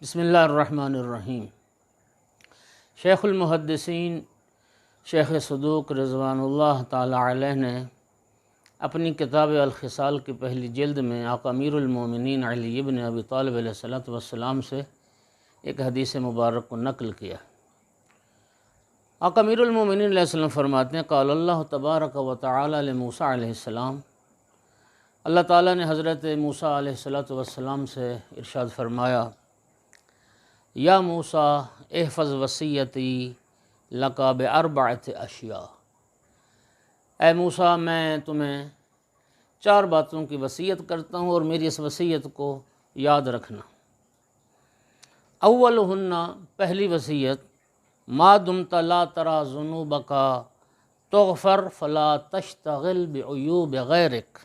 بسم اللہ الرحمن الرحیم۔ شیخ المحدثین شیخ صدوق رضوان اللہ تعالی علیہ نے اپنی کتاب الخصال کی پہلی جلد میں آقا امیر المومنین علی بن ابی طالب علیہ الصلوۃ والسلام سے ایک حدیث مبارک کو نقل کیا۔ آقا امیر المومنین علیہ السلام فرماتے ہیں قال اللہ تبارک و تعالی لموسیٰ علیہ السلام، اللہ تعالیٰ نے حضرت موسیٰ علیہ الصلوۃ والسلام سے ارشاد فرمایا، یا موسیٰ احفظ وصیتی لکا باربعۃ اشیاء، اے موسیٰ میں تمہیں 4 باتوں کی وصیت کرتا ہوں اور میری اس وصیت کو یاد رکھنا۔ اولہن، پہلی وصیت، ما دمت لا تری ذنوبک تغفر فلا تشتغل بعیوب غیرک،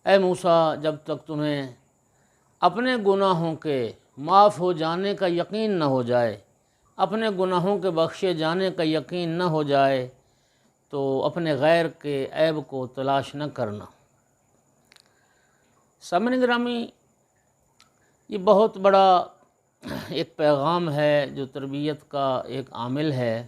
اے موسیٰ جب تک تمہیں اپنے گناہوں کے معاف ہو جانے کا یقین نہ ہو جائے، اپنے گناہوں کے بخشے جانے کا یقین نہ ہو جائے تو اپنے غیر کے عیب کو تلاش نہ کرنا۔ سامعین گرامی، یہ بہت بڑا ایک پیغام ہے جو تربیت کا ایک عامل ہے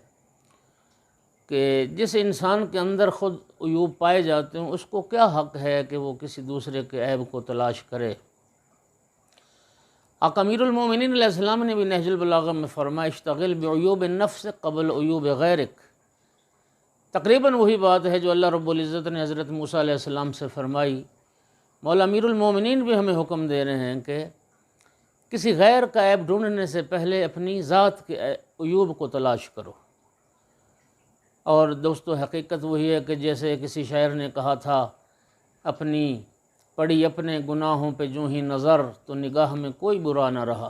کہ جس انسان کے اندر خود عیوب پائے جاتے ہیں اس کو کیا حق ہے کہ وہ کسی دوسرے کے عیب کو تلاش کرے۔ آقا امیر المومنین علیہ السلام نے بھی نہج البلاغہ میں فرمایا اشتغل بعیوب النفس قبل عیوب غیرک، تقریباً وہی بات ہے جو اللہ رب العزت نے حضرت موسیٰ علیہ السلام سے فرمائی۔ مولا امیر المومنین بھی ہمیں حکم دے رہے ہیں کہ کسی غیر کا عیب ڈھونڈنے سے پہلے اپنی ذات کے عیوب کو تلاش کرو۔ اور دوستو، حقیقت وہی ہے کہ جیسے کسی شاعر نے کہا تھا، اپنی پڑی اپنے گناہوں پہ جو ہی نظر تو نگاہ میں کوئی برا نہ رہا۔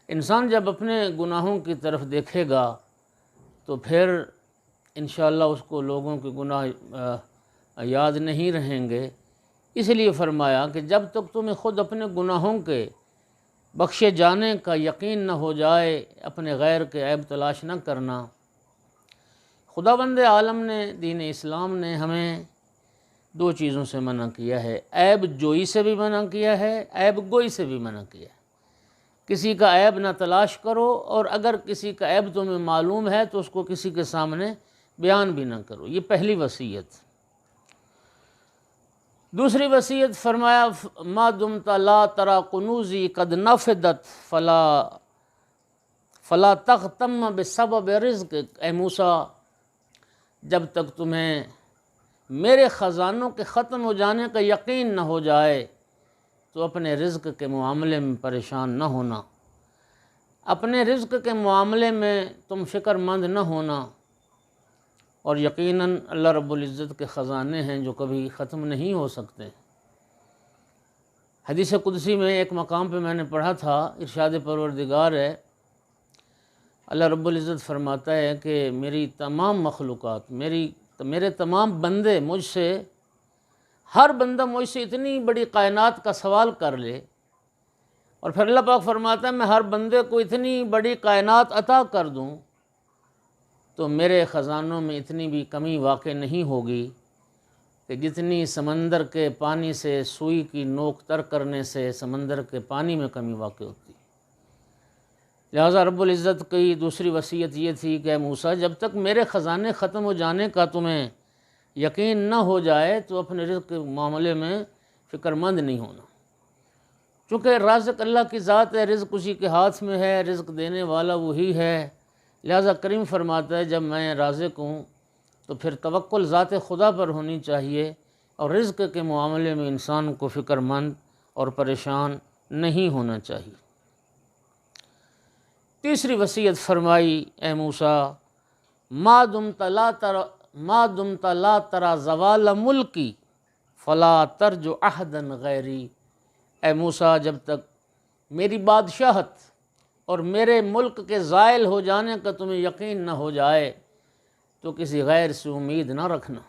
انسان جب اپنے گناہوں کی طرف دیکھے گا تو پھر انشاءاللہ اس کو لوگوں کے گناہ یاد نہیں رہیں گے۔ اس لیے فرمایا کہ جب تک تمہیں خود اپنے گناہوں کے بخشے جانے کا یقین نہ ہو جائے اپنے غیر کے عیب تلاش نہ کرنا۔ خداوند عالم نے، دین اسلام نے ہمیں 2 چیزوں سے منع کیا ہے، عیب جوئی سے بھی منع کیا ہے، عیب گوئی سے بھی منع کیا ہے۔ کسی کا عیب نہ تلاش کرو، اور اگر کسی کا عیب تمہیں معلوم ہے تو اس کو کسی کے سامنے بیان بھی نہ کرو۔ یہ پہلی وصیت۔ دوسری وصیت فرمایا ما دمت لا تری کنوزی قد نفدت فلا تغتم بسبب رزقک، اے موسیٰ جب تک تمہیں میرے خزانوں کے ختم ہو جانے کا یقین نہ ہو جائے تو اپنے رزق کے معاملے میں پریشان نہ ہونا، اپنے رزق کے معاملے میں تم فکر مند نہ ہونا۔ اور یقیناً اللہ رب العزت کے خزانے ہیں جو کبھی ختم نہیں ہو سکتے۔ حدیث قدسی میں ایک مقام پہ میں نے پڑھا تھا، ارشاد پروردگار ہے، اللہ رب العزت فرماتا ہے کہ میری تمام مخلوقات، میرے تمام بندے مجھ سے، ہر بندہ مجھ سے اتنی بڑی کائنات کا سوال کر لے، اور پھر اللہ پاک فرماتا ہے میں ہر بندے کو اتنی بڑی کائنات عطا کر دوں تو میرے خزانوں میں اتنی بھی کمی واقع نہیں ہوگی کہ جتنی سمندر کے پانی سے سوئی کی نوک تر کرنے سے سمندر کے پانی میں کمی واقع ہوتی۔ لہٰذا رب العزت کی دوسری وصیت یہ تھی کہ اے موسیٰ جب تک میرے خزانے ختم ہو جانے کا تمہیں یقین نہ ہو جائے تو اپنے رزق کے معاملے میں فکر مند نہیں ہونا، چونکہ رازق اللہ کی ذات ہے، رزق اسی کے ہاتھ میں ہے، رزق دینے والا وہی ہے۔ لہٰذا کریم فرماتا ہے جب میں رازق ہوں تو پھر توکل ذات خدا پر ہونی چاہیے، اور رزق کے معاملے میں انسان کو فکر مند اور پریشان نہیں ہونا چاہیے۔ تیسری وصیت فرمائی اے موسیٰ ما دمت لا تری زوال ملکی فلا ترجو عہدا غیری، اے موسیٰ جب تک میری بادشاہت اور میرے ملک کے زائل ہو جانے کا تمہیں یقین نہ ہو جائے تو کسی غیر سے امید نہ رکھنا،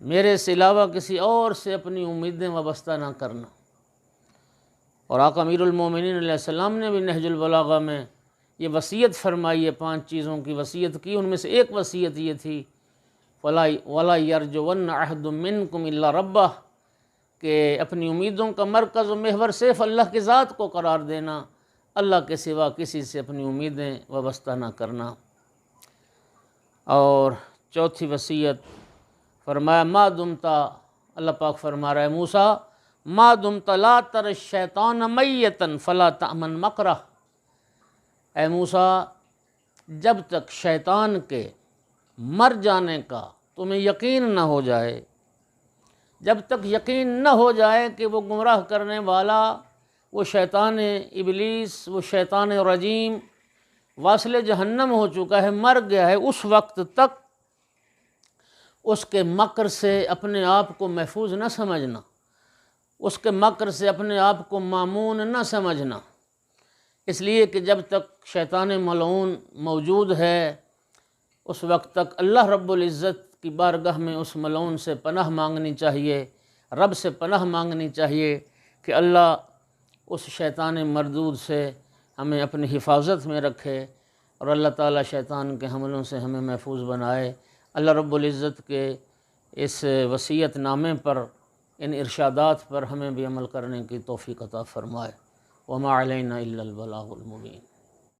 میرے سے علاوہ کسی اور سے اپنی امیدیں وابستہ نہ کرنا۔ اور آقا امیر المومنین علیہ السلام نے بھی نہج البلاغہ میں یہ وصیت فرمائی ہے، 5 چیزوں کی وصیت کی، ان میں سے ایک وصیت یہ تھی وَلَا يَرْجُوَنَّ عَهْدٌ مِّنْكُمْ إِلَّا رَبَّهُ، کہ اپنی امیدوں کا مرکز و محور صرف اللہ کی ذات کو قرار دینا، اللہ کے سوا کسی سے اپنی امیدیں وابستہ نہ کرنا۔ اور چوتھی وصیت فرمایا ما دمتا، اللہ پاک فرما رہا ہے موسیٰ ما دمتا لا تر الشیطان میتا فلا تأمن مکرہ، اے موسیٰ جب تک شیطان کے مر جانے کا تمہیں یقین نہ ہو جائے، جب تک یقین نہ ہو جائے کہ وہ گمراہ کرنے والا، وہ شیطان ابلیس، وہ شیطان رجیم واصل جہنم ہو چکا ہے، مر گیا ہے، اس وقت تک اس کے مکر سے اپنے آپ کو محفوظ نہ سمجھنا، اس کے مکر سے اپنے آپ کو مامون نہ سمجھنا، اس لیے کہ جب تک شیطان ملعون موجود ہے اس وقت تک اللہ رب العزت کی بارگاہ میں اس ملعون سے پناہ مانگنی چاہیے، رب سے پناہ مانگنی چاہیے کہ اللہ اس شیطان مردود سے ہمیں اپنی حفاظت میں رکھے، اور اللہ تعالیٰ شیطان کے حملوں سے ہمیں محفوظ بنائے۔ اللہ رب العزت کے اس وصیت نامے پر، ان ارشادات پر ہمیں بھی عمل کرنے کی توفیق عطا فرمائے۔ وما علینا الا البلاغ المبین۔